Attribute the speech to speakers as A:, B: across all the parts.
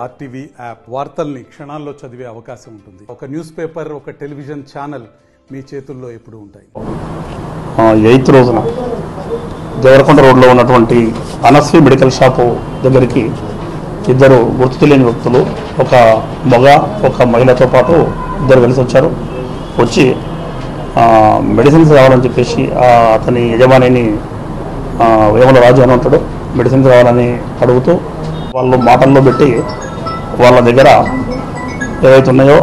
A: RTV app వార్తల్ని క్షణాల్లో చదివే అవకాశం ఉంటుంది. ఒక న్యూస్ పేపర్, ఒక టెలివిజన్ ఛానల్ మీ చేతుల్లో ఎప్పుడూ ఉంటాయి.
B: 8th రోజున దేవరకొండ రోడ్లో ఉన్నటువంటి అనస్వి మెడికల్ షాపు దగ్గరికి ఇద్దరు గుర్తు తెలియని వ్యక్తులు, ఒక మగ ఒక మహిళతో పాటు ఇద్దరు కలిసి వచ్చారు. వచ్చి మెడిసిన్స్ కావాలని చెప్పేసి అతని యజమానిని వేముల రాజు అని ఉంటాడు, మెడిసిన్స్ కావాలని అడుగుతూ వాళ్ళు మాటల్లో పెట్టి వాళ్ళ దగ్గర ఏవైతే ఉన్నాయో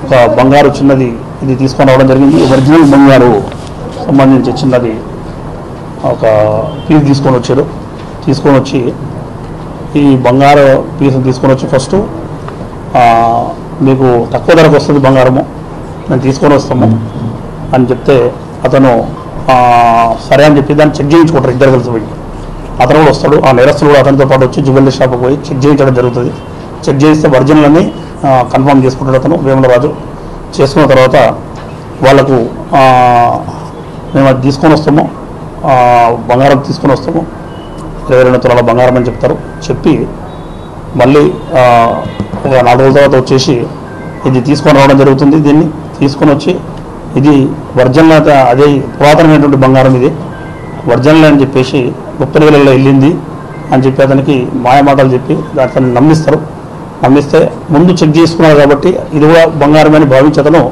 B: ఒక బంగారు చిన్నది ఇది తీసుకొని రావడం జరిగింది. ఒరిజినల్ బంగారు సంబంధించి చిన్నది ఒక పీస్ తీసుకొని వచ్చారు. తీసుకొని వచ్చి ఈ బంగారు పీస్ని తీసుకొని వచ్చి ఫస్ట్ మీకు తక్కువ ధరకు వస్తుంది బంగారము, మేము తీసుకొని వస్తాము అని చెప్తే అతను సరే అని చెప్పి దాన్ని చెక్ చేయించుకుంటారు. ఇద్దరు కలిసి పోయి అతను కూడా వస్తాడు. ఆ నేరస్తులు కూడా అతనితో పాటు వచ్చి జ్యువెలరీ షాప్కి పోయి చెక్ చేయించడం జరుగుతుంది. చెక్ చేయిస్తే ఒరిజినల్ అని కన్ఫర్మ్ చేసుకుంటాడు అతను వేముల రాజు. చేసుకున్న తర్వాత వాళ్ళకు మేము అది తీసుకొని వస్తాము, బంగారం తీసుకొని వస్తాము, 22 తులాల బంగారం అని చెప్తారు. చెప్పి మళ్ళీ ఒక 4 రోజుల తర్వాత వచ్చేసి ఇది తీసుకొని రావడం జరుగుతుంది. దీన్ని తీసుకొని వచ్చి ఇది ఒరిజినల్, అదే పురాతనమైనటువంటి బంగారం, ఇది ఒరిజినల్ అని చెప్పేసి గుప్త నిధులలో వెళ్ళింది అని చెప్పి అతనికి మాయమాటలు చెప్పి అతన్ని నమ్మిస్తారు. నమ్మిస్తే ముందు చెక్ చేసుకున్నారు కాబట్టి ఇది కూడా బంగారమని భావించి అతను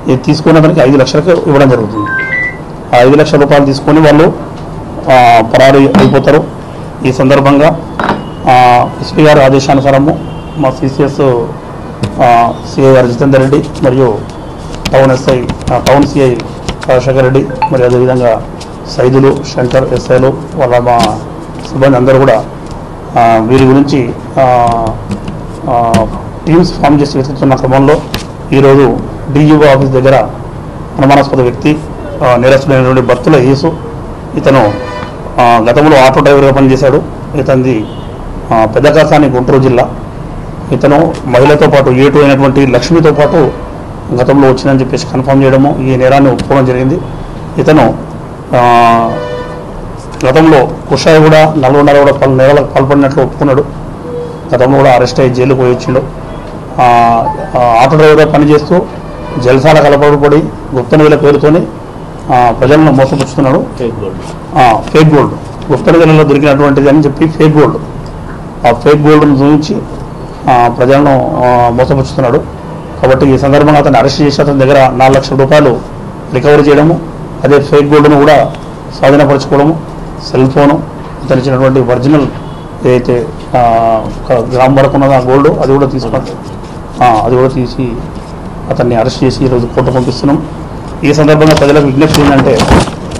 B: ఇది తీసుకున్న అతనికి 5 లక్షలకు ఇవ్వడం జరుగుతుంది. ఆ 5 లక్షల రూపాయలు తీసుకొని వాళ్ళు పరారీ అయిపోతారు. ఈ సందర్భంగా ఎస్పీ గారి ఆదేశానుసారము మా సిసిఎస్ సిఐ గారు జితేందర్ రెడ్డి మరియు టౌన్ సిఐ రాజశేఖర్ రెడ్డి మరియు అదేవిధంగా సైదులు, శంకర్, ఎస్ఐలు వాళ్ళ మా సిబ్బంది అందరూ కూడా వీరి గురించి టీమ్స్ ఫామ్ చేసి వెతుకుతున్న క్రమంలో ఈరోజు డిజిఓ ఆఫీస్ దగ్గర అనుమానాస్పద వ్యక్తి నేరస్తుడైనటువంటి భర్తుల యేసు, ఇతను గతంలో ఆటో డ్రైవర్గా పనిచేశాడు. ఇతనిది పెద్దకాసాని గుంటూరు జిల్లా. ఇతను మహిళతో పాటు ఏటు అయినటువంటి లక్ష్మితో పాటు గతంలో వచ్చిందని చెప్పేసి కన్ఫర్మ్ చేయడము, ఈ నేరాన్ని ఒప్పుకోవడం జరిగింది. ఇతను గతంలో కుషాయి కూడా నల్గొండలో కూడా పలు నేరాలకు పాల్పడినట్లు ఒప్పుకున్నాడు. గతంలో కూడా అరెస్ట్ అయ్యి జైలుకు పోయి వచ్చిండు. ఆటో డ్రైవర్గా పనిచేస్తూ జల్సాల కలపబడి గుప్త నిధుల పేరుతోని ప్రజలను మోసపుచ్చుతున్నాడు. ఫేక్ గోల్డ్ గుప్త నిధులలో దొరికినటువంటిది అని చెప్పి ఫేక్ గోల్డ్, ఆ ఫేక్ గోల్డ్ను చూపించి ప్రజలను మోసపుచ్చుతున్నాడు. కాబట్టి ఈ సందర్భంగా అతన్ని అరెస్ట్ చేసి అతని దగ్గర 4 లక్షల రూపాయలు రికవరీ చేయడము, అదే ఫేక్ గోల్డ్ను కూడా స్వాధీనపరచుకోవడము, సెల్ ఫోను, అతను ఇచ్చినటువంటి ఒరిజినల్ ఏదైతే గ్రామ్ వరకు ఉన్నదో ఆ గోల్డ్ అది కూడా తీసుకున్నాడు. అది కూడా తీసి అతన్ని అరెస్ట్ చేసి ఈరోజు కోర్టు పంపిస్తున్నాం. ఈ సందర్భంగా ప్రజలకు విజ్ఞప్తి ఏంటంటే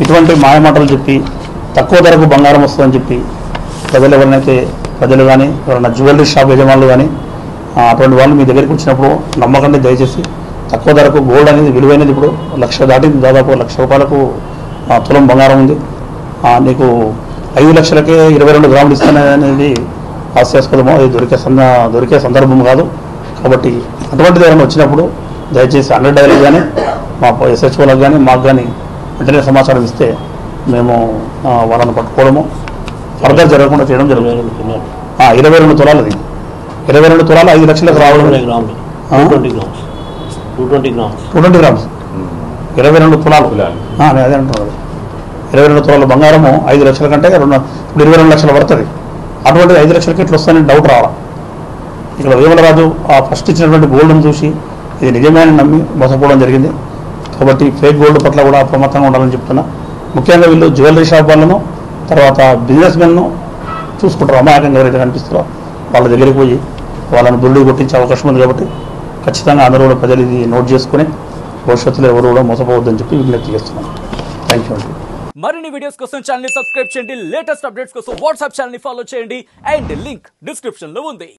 B: ఇటువంటి మాయమాటలు చెప్పి తక్కువ ధరకు బంగారం వస్తుందని చెప్పి ప్రజలు కానీ ఎవరైనా జ్యువెలరీ షాప్ యజమానులు కానీ అటువంటి వాళ్ళు మీ దగ్గరికి వచ్చినప్పుడు నమ్మకండి. దయచేసి తక్కువ ధరకు గోల్డ్ అనేది విలువైనది ఇప్పుడు 1 లక్ష దాటింది, దాదాపు 1 లక్ష రూపాయలకు తులం బంగారం ఉంది. నీకు 5 లక్షలకే 22 గ్రాములు ఇస్తాననేది హాస్యాస్పదమో, అది దొరికే సందర్భం కాదు. కాబట్టి అటువంటిది ఏమైనా వచ్చినప్పుడు దయచేసి 100 డైరీలు కానీ మా ఎస్హెచ్ఓలకు కానీ మాకు కానీ వెంటనే సమాచారం ఇస్తే మేము వాళ్ళని పట్టుకోవడము ఫర్దర్ జరగకుండా చేయడం జరుగుతుంది. 22 తులాలు, అది 22 తులాలు 5 లక్షలకు రావడం, 220 గ్రామ్స్ 22 తులాలు అదే అంటున్నారు. 22 తులాల బంగారము 5 లక్షల కంటే ఇప్పుడు 22 లక్షలు పడుతుంది. అటువంటి 5 లక్షలకి ఇట్లా వస్తాయని డౌట్ రావాలా. ఇక్కడ వేముల రాజు ఫస్ట్ ఇచ్చినటువంటి గోల్డ్ను చూసి ఇది నిజమే అని నమ్మి మోసపోవడం జరిగింది. కాబట్టి ఫేక్ గోల్డ్ పట్ల కూడా అప్రమత్తంగా ఉండాలని చెప్తున్నా. ముఖ్యంగా వీళ్ళు జ్యువెలరీ షాప్ వాళ్ళను, తర్వాత బిజినెస్ మెన్ను చూసుకుంటారు. అమాయకంగా ఎవరైతే కనిపిస్తారో వాళ్ళ దగ్గరికి పోయి వాళ్ళని బుల్లి కొట్టించే అవకాశం ఉంది. కాబట్టి ఖచ్చితంగా అందరూ కూడా ప్రజలు ఇది నోట్ చేసుకుని భవిష్యత్తులో ఎవరు కూడా మోసపోవద్దని చెప్పి విజ్ఞప్తి చేస్తున్నాను. థ్యాంక్ యూ అండి.
C: మరిన్ని వీడియోస్ కోసం ఛానల్ ని సబ్స్క్రైబ్ చేయండి. లేటెస్ట్ అప్డేట్స్ కోసం వాట్సాప్ ఛానల్ ని ఫాలో చేయండి. అండ్ లింక్ డిస్క్రిప్షన్ లో ఉంది.